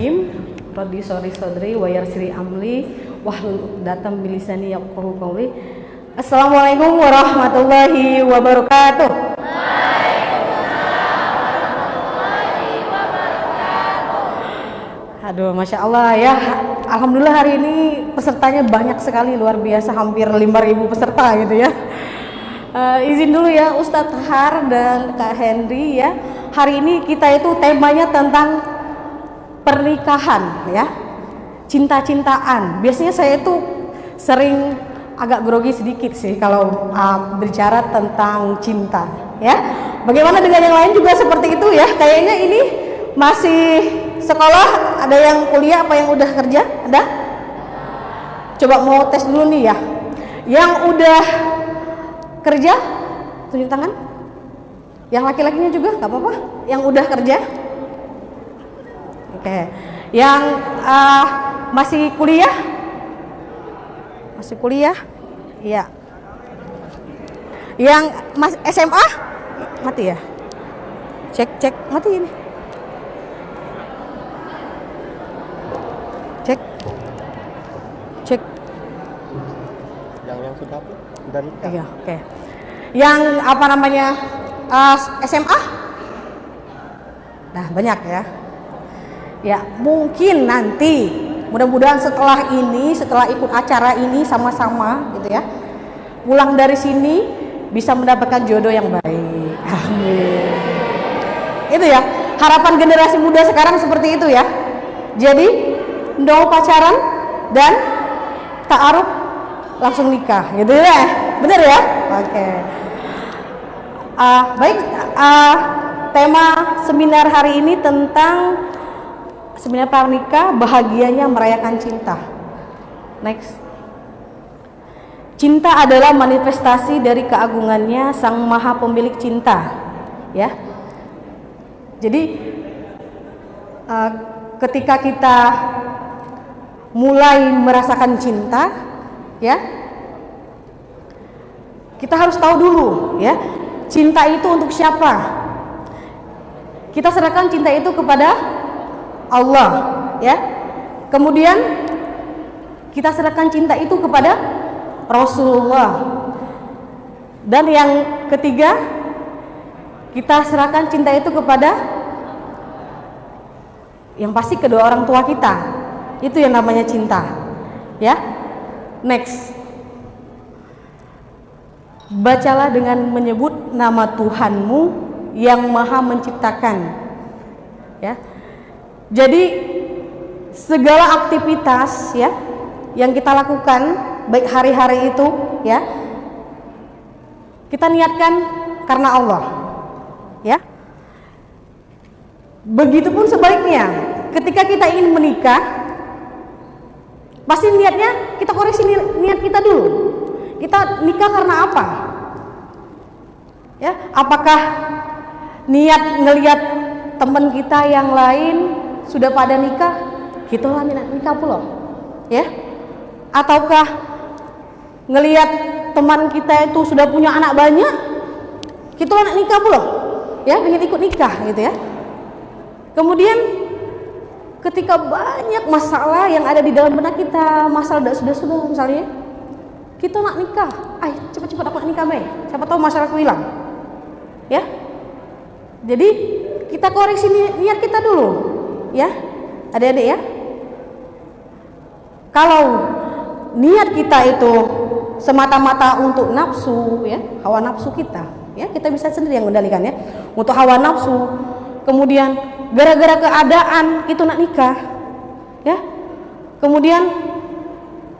Bismillahirrahmanirrahim. Rabbi sholli shodri wa yassir amri wahlul 'uqdatam min lisani yafqahu qawli. Assalamualaikum warahmatullahi wabarakatuh. Aduh, Masya Allah ya. Alhamdulillah hari ini pesertanya banyak sekali, luar biasa, hampir 5.000 peserta gitu ya. Izin dulu ya Ustadz Har dan Kak Henry ya. Hari ini kita itu temanya tentang pernikahan ya, cinta-cintaan. Biasanya saya itu sering agak grogi sedikit sih kalau bicara tentang cinta ya. Bagaimana dengan yang lain juga seperti itu ya? Kayaknya ini masih sekolah, ada yang kuliah apa yang udah kerja? Ada? Coba mau tes dulu nih ya. Yang udah kerja, tunjuk tangan. Yang laki-lakinya juga nggak apa-apa. Yang udah kerja? Oke. Yang masih kuliah? Masih kuliah? Iya. Yang SMA? Mati ya? Cek, mati ini. Cek. Yang sudah nikah. Iya, oke. Yang apa namanya? SMA? Nah, banyak ya. Ya, mungkin nanti mudah-mudahan setelah ikut acara ini sama-sama gitu ya, pulang dari sini bisa mendapatkan jodoh yang baik. Amin. Itu ya, harapan generasi muda sekarang seperti itu ya. Jadi, no pacaran dan ta'aruf langsung nikah gitu ya. Bener ya? Oke. Baik, tema seminar hari ini tentang seminar pranikah, bahagianya merayakan cinta. Next. Cinta adalah manifestasi dari keagungannya Sang Maha Pemilik Cinta. Ya. Jadi ketika kita mulai merasakan cinta, ya, kita harus tahu dulu, ya, cinta itu untuk siapa. Kita serahkan cinta itu kepada Allah, ya. Kemudian kita serahkan cinta itu kepada Rasulullah. Dan yang ketiga, kita serahkan cinta itu kepada yang pasti kedua orang tua kita. Itu yang namanya cinta, ya. Next. Bacalah dengan menyebut nama Tuhanmu yang Maha Menciptakan, ya. Jadi segala aktivitas ya yang kita lakukan baik hari-hari itu ya, kita niatkan karena Allah, ya. Begitupun sebaliknya, ketika kita ingin menikah, pasti niatnya kita koreksi niat kita dulu. Kita nikah karena apa? Ya, apakah niat ngelihat teman kita yang lain sudah pada nikah, kita lah nikah pula, ya? Ataukah ngelihat teman kita itu sudah punya anak banyak, kita lah nikah pula, ya? Ingin ikut nikah, gitu ya? Kemudian ketika banyak masalah yang ada di dalam benak kita, masalah sudah misalnya, kita nak nikah, cepat-cepat dapat nikah baik. Siapa tahu masalahku hilang, ya. Jadi kita koreksi niat kita dulu, ya, adik-adik ya. Kalau niat kita itu semata-mata untuk nafsu, ya, hawa nafsu kita, ya, kita bisa sendiri yang mengendalikan ya. Untuk hawa nafsu, kemudian gara-gara keadaan itu nak nikah, ya. Kemudian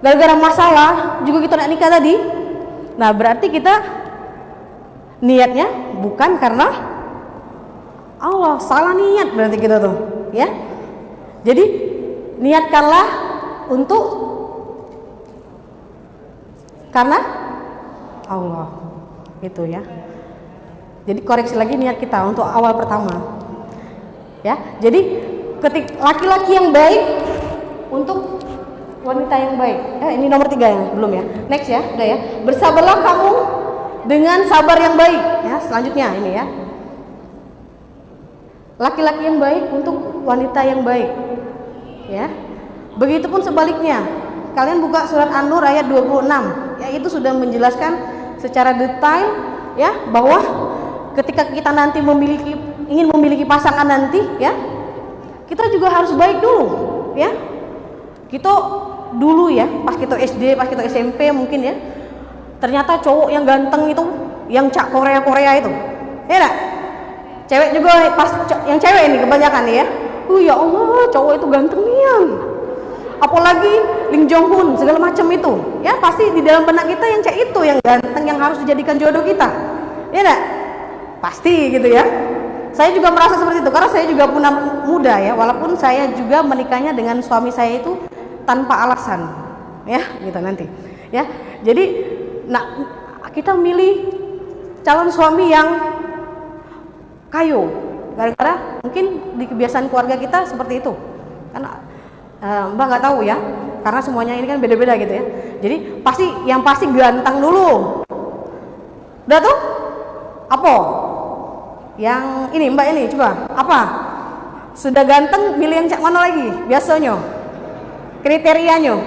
gara-gara masalah juga kita nak nikah tadi. Nah, berarti kita niatnya bukan karena Allah, salah niat berarti kita tuh, ya. Jadi niatkanlah untuk karena Allah, gitu ya. Jadi koreksi lagi niat kita untuk awal pertama, ya. Jadi laki-laki yang baik untuk wanita yang baik. Ini nomor 3 yang belum ya. Next ya, udah ya. Bersabarlah kamu dengan sabar yang baik. Ya, selanjutnya ini ya. Laki-laki yang baik untuk wanita yang baik. ya. Begitupun sebaliknya. Kalian buka surat An-Nur ayat 26, ya, itu sudah menjelaskan secara detail ya bahwa ketika kita nanti ingin memiliki pasangan nanti ya, kita juga harus baik dulu ya. Kita dulu ya, pas kita SD, pas kita SMP mungkin ya, ternyata cowok yang ganteng itu, yang cak Korea itu, ya enggak? Cewek juga yang cewek ini kebanyakan ya. Ya Allah, cowok itu ganteng nian. Apalagi Lim Jong Un segala macam itu, ya pasti di dalam benak kita yang cek itu yang ganteng yang harus dijadikan jodoh kita, ya enggak? Pasti gitu ya. Saya juga merasa seperti itu karena saya juga punya muda ya, walaupun saya juga menikahnya dengan suami saya itu tanpa alasan, ya gitu nanti, ya. Jadi, nah kita milih calon suami yang kayu, gara-gara mungkin di kebiasaan keluarga kita seperti itu, karena Mbak nggak tahu ya, karena semuanya ini kan beda-beda gitu ya. Jadi yang pasti ganteng dulu. Udah tuh? Apa? Yang ini Mbak ini coba apa? Sudah ganteng, milih yang cak mana lagi? Biasanya kriterianya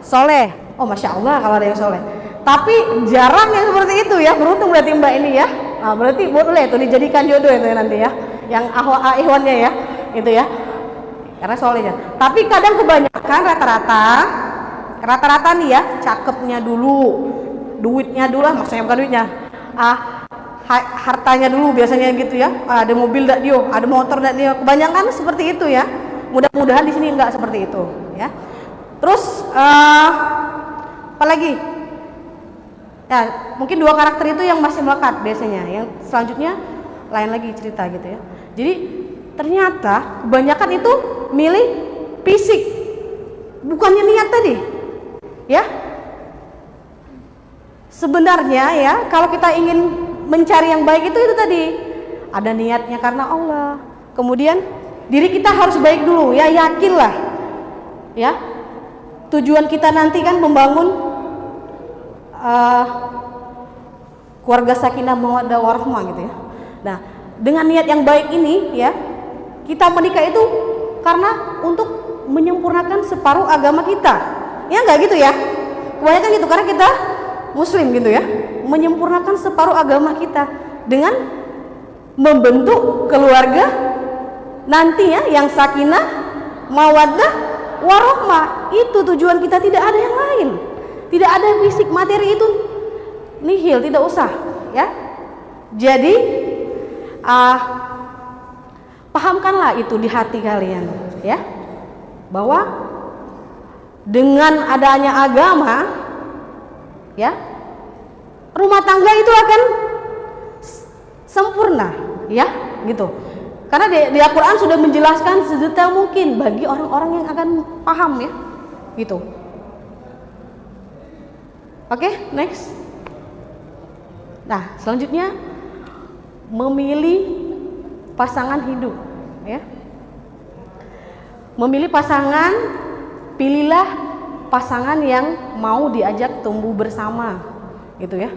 soleh. Oh masya Allah kalau ada yang soleh. Tapi jarang yang seperti itu ya. Beruntung berarti Mbak ini ya. Nah, berarti boleh tuh dijadikan jodoh itu nanti ya. Yang ahwannya ya, itu ya. Karena solehnya. Tapi kadang kebanyakan rata-rata nih ya, cakepnya dulu, duitnya dulu lah, maksudnya bukan duitnya, hartanya dulu biasanya gitu ya. Ada mobil dak dia, ada motor dak dia. Kebanyakan seperti itu ya. Mudah-mudahan di sini enggak seperti itu ya. Terus apa lagi? Ya, mungkin 2 karakter itu yang masih melekat biasanya. Yang selanjutnya lain lagi cerita gitu ya. Jadi ternyata kebanyakan itu milih fisik, bukannya niat tadi ya. Sebenarnya ya, kalau kita ingin mencari yang baik itu tadi ada niatnya karena Allah, kemudian diri kita harus baik dulu ya, yakinlah ya, tujuan kita nanti kan membangun keluarga sakinah mawaddah warahmah gitu ya. Nah, dengan niat yang baik ini ya, kita menikah itu karena untuk menyempurnakan separuh agama kita, ya nggak gitu ya? Kebanyakan gitu karena kita Muslim gitu ya, menyempurnakan separuh agama kita dengan membentuk keluarga nanti ya yang sakinah, mawaddah, warahmah. Itu tujuan kita, tidak ada yang lain, tidak ada fisik materi itu nihil, tidak usah ya. Jadi pahamkanlah itu di hati kalian ya, bahwa dengan adanya agama ya, rumah tangga itu akan sempurna ya gitu. Karena di Al-Quran sudah menjelaskan sedetail mungkin bagi orang-orang yang akan paham ya gitu. Oke, next. Nah, selanjutnya memilih pasangan hidup ya. Memilih pasangan, pilihlah pasangan yang mau diajak tumbuh bersama gitu ya.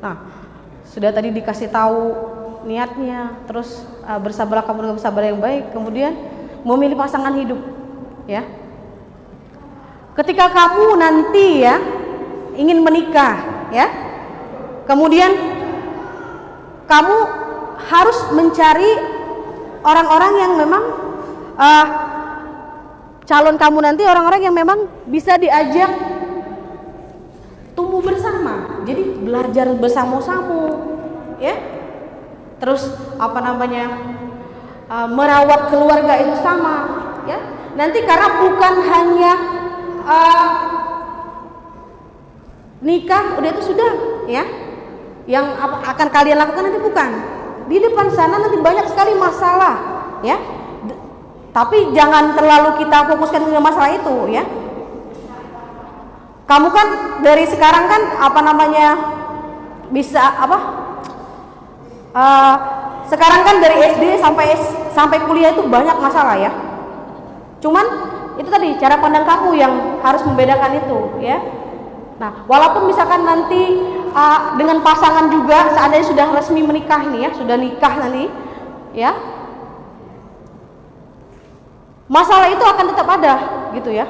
Nah, sudah tadi dikasih tahu niatnya, terus bersabarlah kamu dengan sabar yang baik, kemudian memilih pasangan hidup ya. Ketika kamu nanti ya ingin menikah ya, kemudian kamu harus mencari orang-orang yang memang calon kamu nanti orang-orang yang memang bisa diajak tumbuh bersama. Jadi belajar bersama-sama ya. Terus apa namanya, merawat keluarga itu sama ya. Nanti karena bukan hanya nikah udah itu sudah ya, yang akan kalian lakukan nanti bukan. Di depan sana nanti banyak sekali masalah ya. Tapi jangan terlalu kita fokuskan ke masalah itu ya. Kamu kan dari sekarang kan apa namanya bisa apa? Sekarang kan dari SD sampai kuliah itu banyak masalah ya. Cuman itu tadi cara pandang kamu yang harus membedakan itu ya. Nah, walaupun misalkan nanti dengan pasangan juga seandainya sudah resmi menikah nih ya, sudah nikah nanti ya, masalah itu akan tetap ada gitu ya.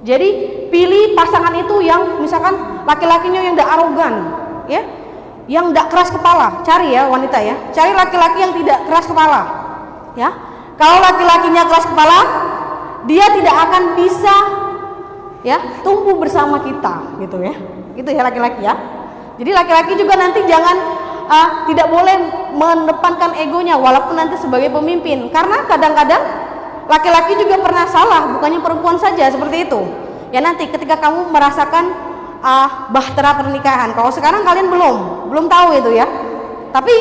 Jadi pilih pasangan itu yang misalkan laki-lakinya yang tidak arogan ya, yang tidak keras kepala. Cari ya wanita ya, cari laki-laki yang tidak keras kepala ya. Kalau laki-lakinya keras kepala, dia tidak akan bisa ya tumbuh bersama kita gitu ya. Gitu ya laki-laki ya. Jadi laki-laki juga nanti jangan tidak boleh mendepankan egonya walaupun nanti sebagai pemimpin, karena kadang-kadang laki-laki juga pernah salah, bukannya perempuan saja seperti itu ya. Nanti ketika kamu merasakan bahtera pernikahan, kalau sekarang kalian belum tahu itu ya, tapi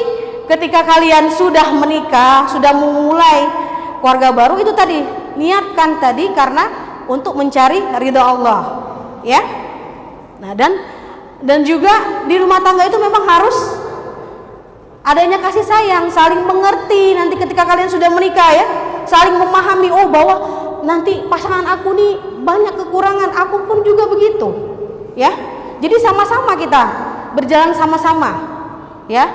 ketika kalian sudah menikah, sudah memulai keluarga baru, itu tadi niatkan tadi karena untuk mencari ridha Allah ya. Nah dan juga di rumah tangga itu memang harus adanya kasih sayang, saling mengerti. Nanti ketika kalian sudah menikah ya, saling memahami, oh bahwa nanti pasangan aku nih banyak kekurangan, aku pun juga begitu ya. Jadi sama-sama kita berjalan sama-sama ya,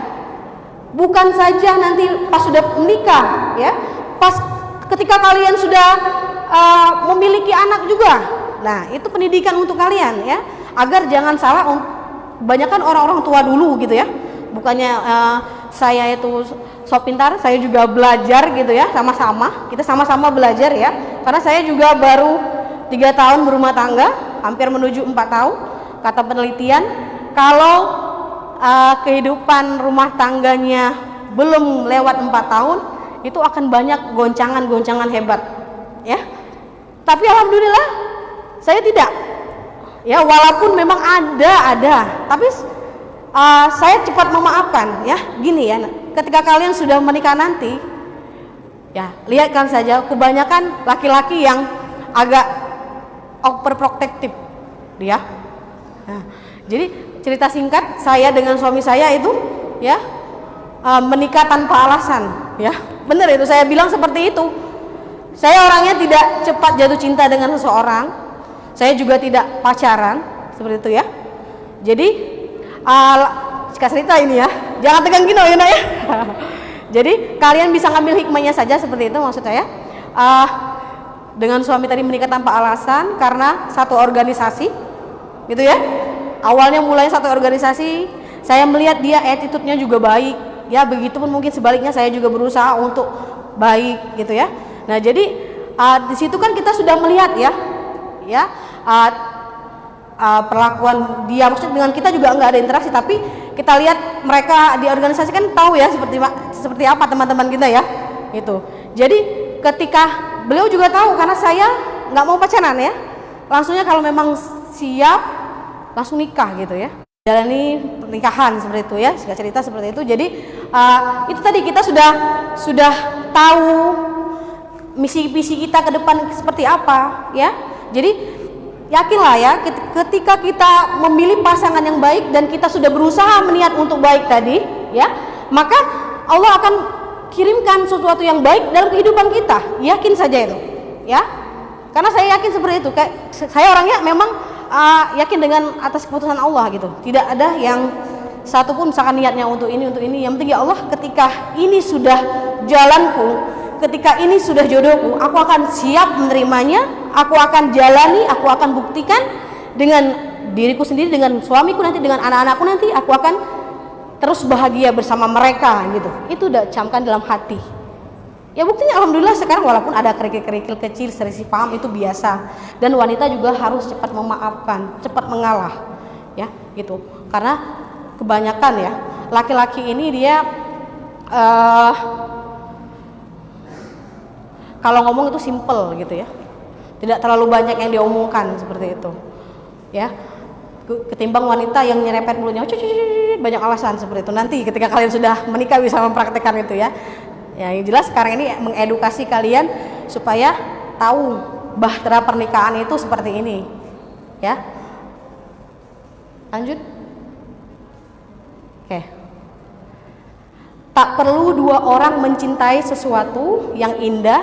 bukan saja nanti pas sudah menikah ya, pas ketika kalian sudah memiliki anak juga. Nah itu pendidikan untuk kalian ya, agar jangan salah. Kebanyakan orang-orang tua dulu gitu ya, bukannya saya itu sok pintar, saya juga belajar gitu ya, sama-sama kita sama-sama belajar ya, karena saya juga baru 3 tahun berumah tangga, hampir menuju 4 tahun. Kata penelitian, kalau kehidupan rumah tangganya belum lewat 4 tahun, itu akan banyak goncangan-goncangan hebat ya. Tapi alhamdulillah saya tidak ya, walaupun memang ada, tapi saya cepat memaafkan ya. Gini ya, ketika kalian sudah menikah nanti ya, lihatkan saja kebanyakan laki-laki yang agak overprotective dia. Nah, jadi cerita singkat, saya dengan suami saya itu ya menikah tanpa alasan ya. Benar itu, saya bilang seperti itu. Saya orangnya tidak cepat jatuh cinta dengan seseorang, saya juga tidak pacaran seperti itu ya. Jadi cerita ini ya, jangan tegang gini ya nak ya. Jadi kalian bisa ngambil hikmahnya saja seperti itu maksud saya. Dengan suami tadi menikah tanpa alasan karena satu organisasi gitu ya. Awalnya mulai satu organisasi, saya melihat dia attitude-nya juga baik ya, begitupun mungkin sebaliknya saya juga berusaha untuk baik gitu ya. Nah jadi di situ kan kita sudah melihat ya perlakuan dia, maksudnya dengan kita juga nggak ada interaksi, tapi kita lihat mereka di organisasi kan tahu ya seperti apa teman-teman kita ya itu. Jadi ketika beliau juga tahu, karena saya nggak mau pacaran ya, langsungnya kalau memang siap langsung nikah gitu ya, jalani pernikahan seperti itu ya, cerita seperti itu. Jadi itu tadi kita sudah tahu misi-misi kita ke depan seperti apa ya. Jadi yakinlah ya, ketika kita memilih pasangan yang baik dan kita sudah berusaha meniat untuk baik tadi ya, maka Allah akan kirimkan sesuatu yang baik dalam kehidupan kita. Yakin saja itu ya, karena saya yakin seperti itu. Kayak saya orangnya memang yakin dengan atas keputusan Allah gitu. Tidak ada yang satu pun misalkan niatnya untuk ini, yang penting ya Allah, ketika ini sudah jalanku, ketika ini sudah jodohku, aku akan siap menerimanya, aku akan jalani, aku akan buktikan dengan diriku sendiri, dengan suamiku nanti, dengan anak-anakku nanti, aku akan terus bahagia bersama mereka gitu. Itu udah camkan dalam hati. Ya buktinya alhamdulillah sekarang walaupun ada kerikil-kerikil kecil, selisih paham, itu biasa. Dan wanita juga harus cepat memaafkan, cepat mengalah ya gitu. Karena kebanyakan ya laki-laki ini dia kalau ngomong itu simple gitu ya, tidak terlalu banyak yang diomongkan seperti itu ya, ketimbang wanita yang nyerempet mulutnya banyak alasan seperti itu. Nanti ketika kalian sudah menikah bisa mempraktekkan itu ya. Ya yang jelas sekarang ini mengedukasi kalian supaya tahu bahtera pernikahan itu seperti ini ya. Lanjut. Oke. Tak perlu dua orang mencintai sesuatu yang indah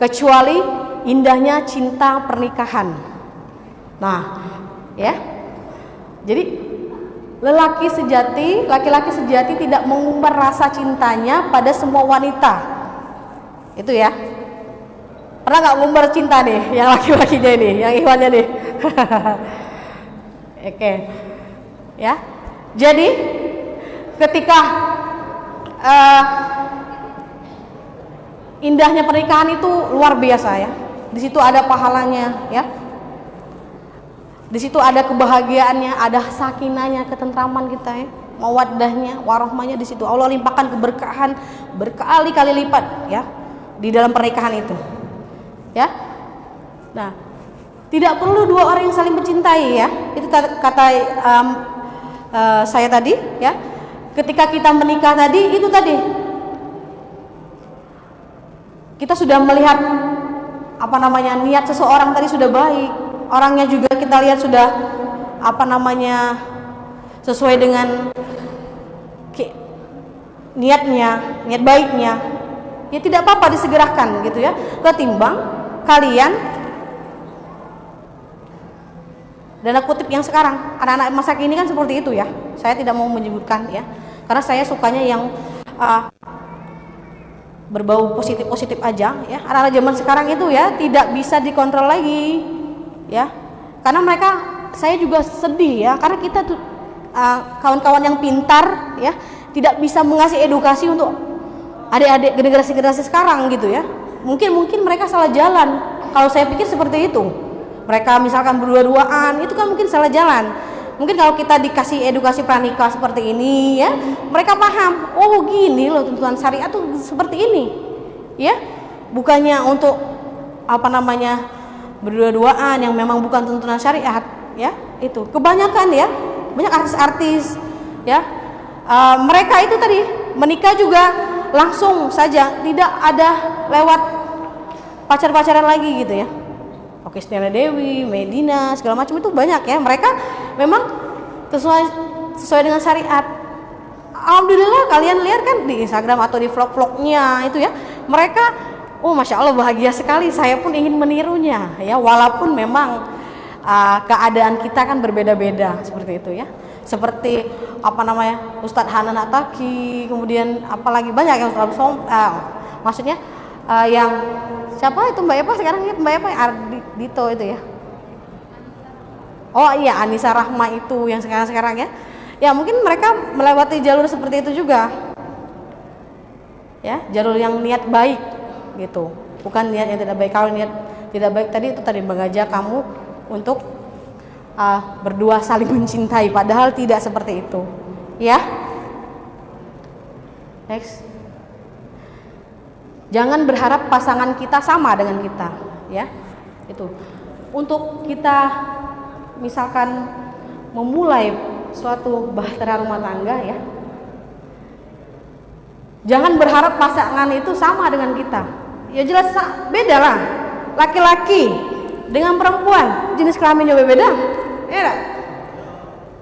kecuali indahnya cinta pernikahan. Nah, ya. Jadi laki-laki sejati tidak mengumbar rasa cintanya pada semua wanita. Itu ya. Pernah nggak ngumbar cinta nih, yang laki-lakinya ini, yang ikhwannya nih? Oke, ya. Jadi ketika indahnya pernikahan itu luar biasa ya. Di situ ada pahalanya ya. Di situ ada kebahagiaannya, ada sakinahnya, ketentraman kita ya. Mawaddahnya, warahmanya di situ. Allah limpahkan keberkahan berkali-kali lipat ya di dalam pernikahan itu. Ya. Nah, tidak perlu dua orang yang saling mencintai ya. Itu kata saya tadi ya. Ketika kita menikah tadi itu tadi kita sudah melihat apa namanya niat seseorang tadi sudah baik, orangnya juga kita lihat sudah apa namanya sesuai dengan niatnya, niat baiknya, ya tidak apa-apa disegerakan gitu ya, ketimbang kalian dan aku kutip yang sekarang anak-anak masa kini kan seperti itu ya. Saya tidak mau menyebutkan ya, karena saya sukanya yang berbau positif-positif aja ya. Anak-anak zaman sekarang itu ya tidak bisa dikontrol lagi ya, karena mereka, saya juga sedih ya, karena kita tuh kawan-kawan yang pintar ya tidak bisa mengasih edukasi untuk adik-adik generasi-generasi sekarang gitu ya. Mungkin mereka salah jalan. Kalau saya pikir seperti itu, mereka misalkan berdua-duaan itu kan mungkin salah jalan. Mungkin kalau kita dikasih edukasi pranikah seperti ini ya, mereka paham, oh gini loh tuntutan syariat tuh seperti ini ya, bukannya untuk apa namanya berdua-duaan yang memang bukan tuntunan syariat ya. Itu kebanyakan ya, banyak artis-artis ya, mereka itu tadi menikah juga langsung saja, tidak ada lewat pacar-pacaran lagi gitu ya. Oke, Stiana Dewi, Medina, segala macam itu banyak ya. Mereka memang sesuai dengan syariat. Alhamdulillah kalian lihat kan di Instagram atau di vlog-vlognya itu ya. Mereka, oh masya Allah bahagia sekali. Saya pun ingin menirunya ya. Walaupun memang keadaan kita kan berbeda-beda seperti itu ya. Seperti apa namanya Ustadz Hanan Ataki, kemudian apalagi banyak yang selalu maksudnya yang siapa itu Mbak Eva sekarang ya, Mbak Eva Ardito itu ya. Oh iya, Anissa Rahma itu yang sekarang ya. Ya mungkin mereka melewati jalur seperti itu juga. Ya, jalur yang niat baik gitu. Bukan niat yang tidak baik. Kalau niat tidak baik tadi itu tadi mengajak kamu untuk berdua saling mencintai, padahal tidak seperti itu. Ya. Next. Jangan berharap pasangan kita sama dengan kita, ya. Itu. Untuk kita misalkan memulai suatu bahtera rumah tangga ya. Jangan berharap pasangan itu sama dengan kita. Ya jelas beda lah. Laki-laki dengan perempuan jenis kelaminnya beda. Ya.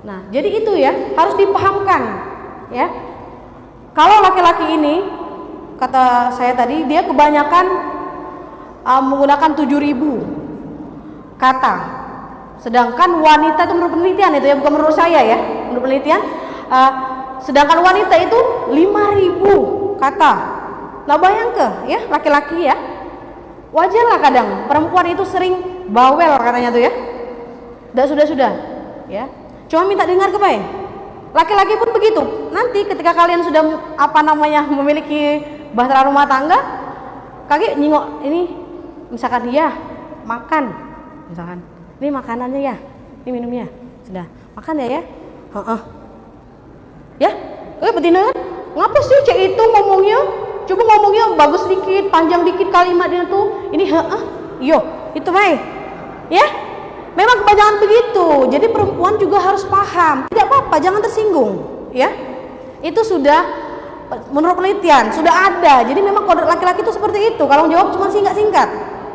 Nah, jadi itu ya, harus dipahamkan, ya. Kalau laki-laki ini kata saya tadi dia kebanyakan menggunakan 7.000 kata, sedangkan wanita itu menurut penelitian itu ya, bukan menurut saya ya, menurut penelitian sedangkan wanita itu 5.000 kata. Nah bayangkan ya, laki-laki ya wajarlah kadang perempuan itu sering bawel katanya tuh ya, sudah ya, cuma minta dengar kebaik. Laki-laki pun begitu. Nanti ketika kalian sudah apa namanya memiliki bahtera rumah tangga, kaki nyingok ini misalkan dia makan, misalkan ini makanannya ya, ini minumnya sudah makan ya, ya, betina kan, ngapa sih cek itu ngomongnya, coba ngomongnya bagus dikit, panjang dikit kalimatnya tuh, ini yo itu baik, ya, memang kebanyakan begitu. Jadi perempuan juga harus paham, tidak apa-apa, jangan tersinggung, ya, itu sudah menurut penelitian sudah ada. Jadi memang kodrat laki-laki itu seperti itu. Kalau jawab cuma singkat-singkat.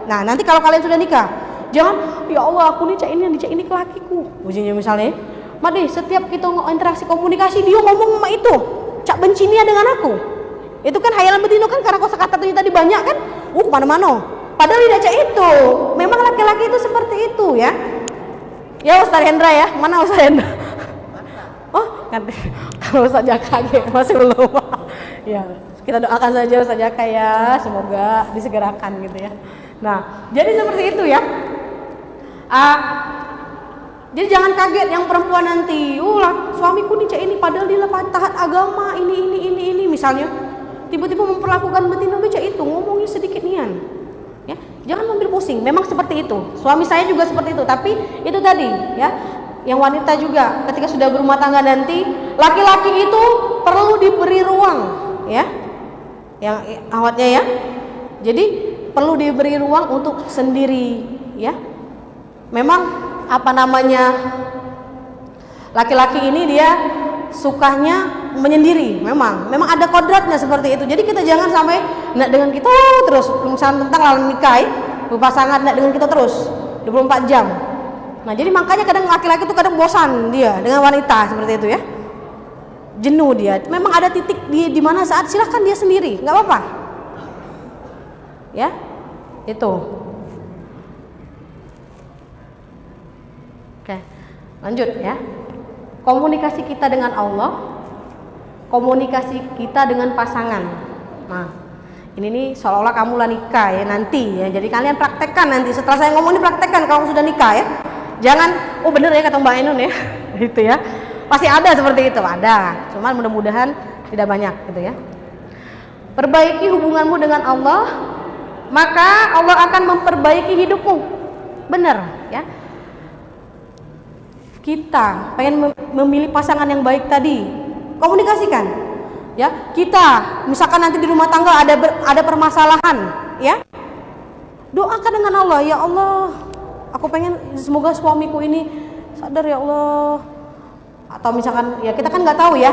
Nah nanti kalau kalian sudah nikah, jangan ya Allah aku nih cak ini ke lakiku. Ujinya misalnya, Made setiap kita interaksi komunikasi dia ngomong sama itu, cak benci dia dengan aku. Itu kan hayalan betino kan, karena kosakata tadi banyak kan, mana-mana. Padahal tidak cak itu. Memang laki-laki itu seperti itu ya. Ya Ustaz Hendra ya, mana Ustaz Hendra? Oh, nanti kalau Ustaz Jaka masih belum. Ya, kita doakan saja Ustaz Jaka ya, semoga disegerakan gitu ya. Nah, jadi seperti itu ya. Jadi jangan kaget yang perempuan nanti, suamiku nih ini padahal dia taat agama ini misalnya, tiba-tiba memperlakukan betina beca itu, ngomongnya sedikit nian. Ya, jangan ambil pusing. Memang seperti itu. Suami saya juga seperti itu, tapi itu tadi ya. Yang wanita juga ketika sudah berumah tangga nanti, laki-laki itu perlu diberi ruang, ya. Yang awatnya ya. Jadi perlu diberi ruang untuk sendiri, ya. Memang laki-laki ini dia sukanya menyendiri, memang ada kodratnya seperti itu. Jadi kita jangan sampai nak dengan kita terus, misalnya tentang lalu nikah, berpasangan nak dengan kita terus 24 jam. Nah, jadi makanya kadang laki-laki itu kadang bosan dia dengan wanita seperti itu ya. Jenuh dia. Memang ada titik di mana saat silahkan dia sendiri, nggak apa-apa. Ya, itu. Oke, lanjut ya. Komunikasi kita dengan Allah, komunikasi kita dengan pasangan. Nah, ini nih seolah-olah kamu lah nikah ya nanti ya. Jadi kalian praktekkan nanti setelah saya ngomong ini, praktekkan kalau sudah nikah ya. Jangan, bener ya kata Mbak Ainun ya, gitu ya. Pasti ada seperti itu, ada. Cuman mudah-mudahan tidak banyak gitu ya. Perbaiki hubunganmu dengan Allah, maka Allah akan memperbaiki hidupmu. Bener ya. Kita pengen memilih pasangan yang baik tadi, komunikasikan ya. Kita misalkan nanti di rumah tangga ada permasalahan ya, doakan dengan Allah, ya Allah, aku pengen semoga suamiku ini sadar ya Allah. Atau misalkan ya kita kan nggak tahu ya,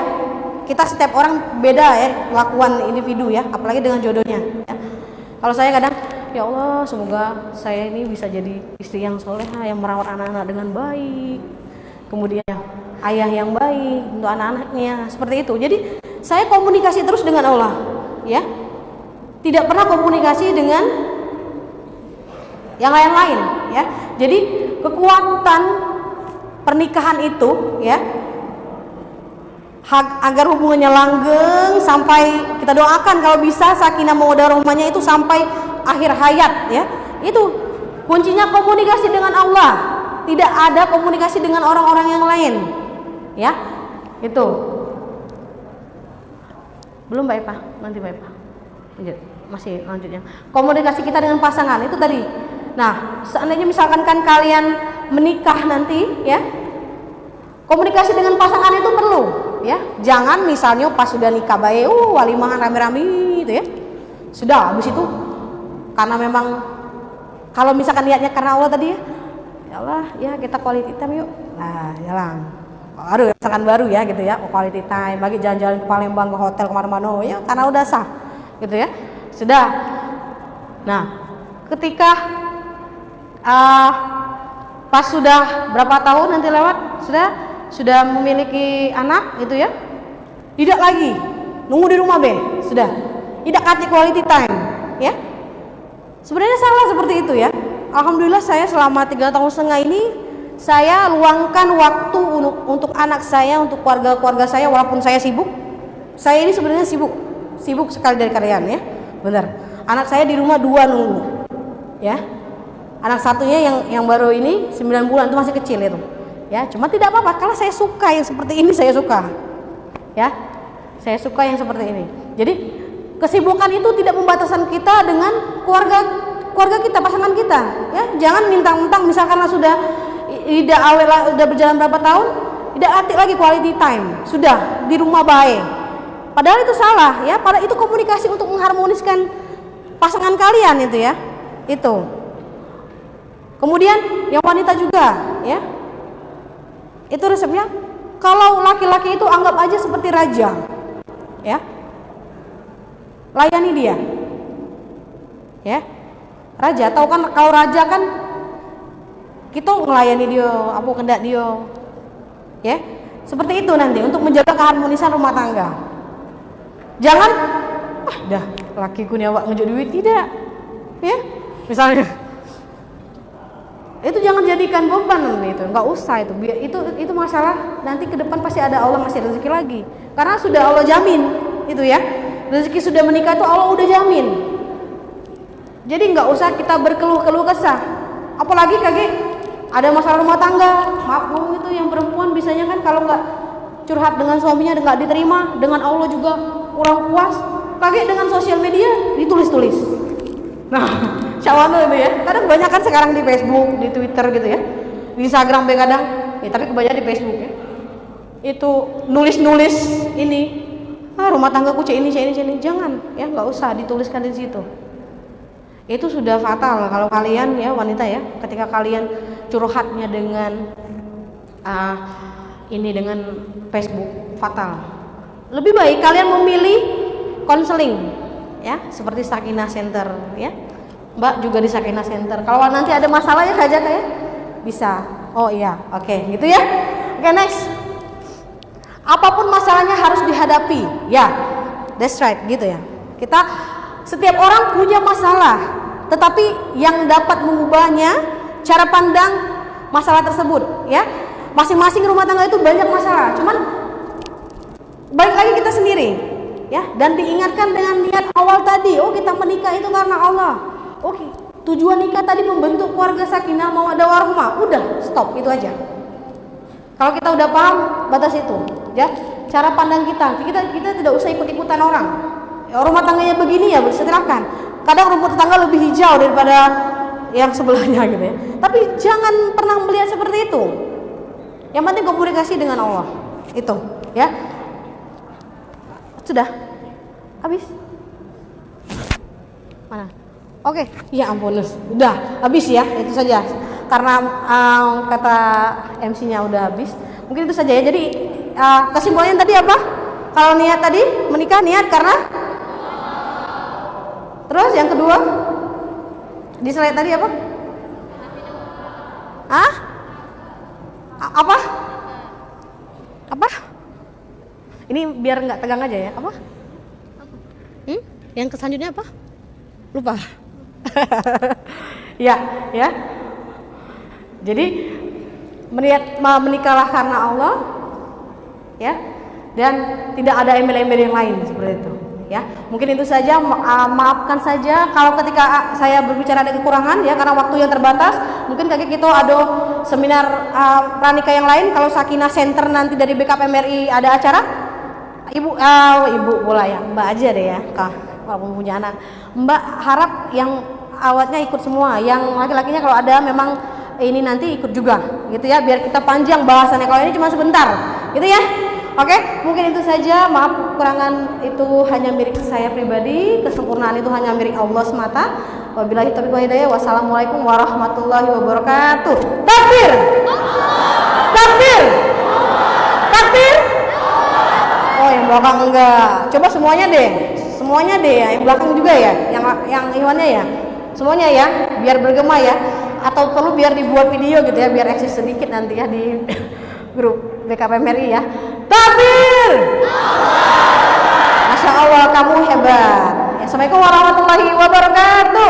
kita setiap orang beda ya kelakuan individu ya, apalagi dengan jodohnya ya. Kalau saya kadang, ya Allah semoga saya ini bisa jadi istri yang soleha, yang merawat anak-anak dengan baik, kemudian ayah yang baik untuk anak-anaknya, seperti itu. Jadi saya komunikasi terus dengan Allah ya, tidak pernah komunikasi dengan yang lain-lain ya. Jadi kekuatan pernikahan itu ya, agar hubungannya langgeng sampai kita doakan kalau bisa sakinah mawaddah rahmahnya itu sampai akhir hayat ya. Itu kuncinya komunikasi dengan Allah, tidak ada komunikasi dengan orang-orang yang lain ya. Itu belum Mbak Eva, nanti Mbak Eva lanjut, masih lanjutnya komunikasi kita dengan pasangan itu tadi. Nah, seandainya misalkan kan kalian menikah nanti ya, komunikasi dengan pasangan itu perlu ya. Jangan misalnya pas sudah nikah baik walimahan rame-rame gitu ya. Sudah habis itu karena memang kalau misalkan niatnya karena Allah tadi ya, ya Allah ya kita quality time yuk. Nah, jalan. Misalkan baru ya gitu ya, quality time, bagi jalan-jalan ke Palembang, ke hotel, kemana-mana ya karena udah sah gitu ya. Sudah. Nah, ketika pas sudah berapa tahun nanti lewat, sudah memiliki anak gitu ya, tidak lagi nunggu di rumah sudah tidak kasih quality time ya. Sebenarnya salah seperti itu ya. Alhamdulillah saya selama 3,5 tahun ini saya luangkan waktu untuk anak saya, untuk keluarga saya, walaupun saya sibuk. Saya ini sebenarnya sibuk sekali dari karyawan ya, benar. Anak saya di rumah 2 nunggu ya. Anak satunya yang baru ini 9 bulan, itu masih kecil itu ya. Cuma tidak apa-apa, kalau saya suka yang seperti ini, saya suka ya. Saya suka yang seperti ini. Jadi kesibukan itu tidak membataskan kita dengan keluarga kita, pasangan kita ya. Jangan mentang-mentang misalkan sudah tidak awet, sudah berjalan berapa tahun tidak aktif lagi quality time, sudah di rumah baik, padahal itu salah ya. Padahal itu komunikasi untuk mengharmoniskan pasangan kalian itu ya. Itu kemudian yang wanita juga ya, itu resepnya. Kalau laki-laki itu anggap aja seperti raja ya, layani dia ya. Raja, tahu kan kalau raja kan kita ngelayani dia, apa kendak dia ya. Seperti itu nanti untuk menjaga keharmonisan rumah tangga. Jangan dah lakiku nih awak ngejok duit, tidak ya misalnya. Itu jangan jadikan beban itu, nggak usah itu. Itu masalah nanti ke depan pasti ada Allah ngasih rezeki lagi. Karena sudah Allah jamin itu ya. Rezeki sudah menikah itu Allah udah jamin. Jadi nggak usah kita berkeluh-keluh kesah. Apalagi kaget ada masalah rumah tangga. Maaf itu yang perempuan bisanya kan kalau nggak curhat dengan suaminya nggak diterima, dengan Allah juga kurang puas. Kaget dengan sosial media ditulis-tulis. Nah, syawal itu ya. Kadang banyak kan sekarang di Facebook, di Twitter gitu ya, di Instagram kadang. Ya, tapi kebanyakan di Facebook ya. Itu nulis-nulis ini. Rumah tanggaku ini. Jangan ya, nggak usah dituliskan di situ. Itu sudah fatal kalau kalian ya wanita ya, ketika kalian curhatnya dengan dengan Facebook, fatal. Lebih baik kalian memilih konseling ya, seperti Sakinah Center ya. Mbak juga di Sakinah Center. Kalau nanti ada masalah ya saja kayak bisa. Oh iya, oke, gitu ya. Oke, next. Apapun masalahnya harus dihadapi. Ya, that's right, gitu ya. Setiap orang punya masalah, tetapi yang dapat mengubahnya cara pandang masalah tersebut ya. Masing-masing rumah tangga itu banyak masalah, cuman balik lagi kita sendiri ya, dan diingatkan dengan niat awal tadi. Oh, kita menikah itu karena Allah. Oke, tujuan nikah tadi membentuk keluarga sakinah mawaddah warahmah. Udah, stop, itu aja. Kalau kita udah paham batas itu ya, cara pandang kita tidak usah ikut-ikutan orang. Rumah tangganya begini ya, silakan. Kadang rumput tetangga lebih hijau daripada yang sebelahnya gitu ya. Tapi jangan pernah melihat seperti itu. Yang penting komunikasi dengan Allah. Itu ya. Sudah habis? Mana? Oke, ya ampun, udah habis ya, itu saja. Karena kata MC-nya udah habis, mungkin itu saja ya. Jadi kesimpulannya tadi apa? Kalau niat tadi menikah niat karena, terus yang kedua di slide tadi apa? Apa? Ini biar nggak tegang aja ya. Apa? Yang selanjutnya apa? Lupa. Ya. Jadi menikahlah karena Allah, ya, dan tidak ada embel-embel yang lain seperti itu. Ya, mungkin itu saja. Maafkan saja kalau ketika saya berbicara ada kekurangan ya, karena waktu yang terbatas. Mungkin kita ada seminar pranikah yang lain. Kalau Sakinah Center nanti dari BKPMRI ada acara, ibu boleh ya, Mbak aja deh ya, kalau punya anak. Mbak harap yang awatnya ikut semua, yang laki-lakinya kalau ada memang ini nanti ikut juga, gitu ya, biar kita panjang bahasannya. Kalau ini cuma sebentar, gitu ya. Oke, mungkin itu saja. Maaf kekurangan itu hanya milik saya pribadi, kesempurnaan itu hanya milik Allah semata. Wabillahi taufiq wal hidayah. Wassalamualaikum warahmatullahi wabarakatuh. Takbir! Takbir! Takbir! Oh, yang belakang enggak. Coba semuanya deh ya, yang belakang juga ya, yang ikhwannya ya. Semuanya ya, biar bergema ya. Atau perlu biar dibuat video gitu ya, biar eksis sedikit nanti ya di grup BKPMRI ya. Takbir! Masya Allah, kamu hebat. Assalamualaikum warahmatullahi wabarakatuh.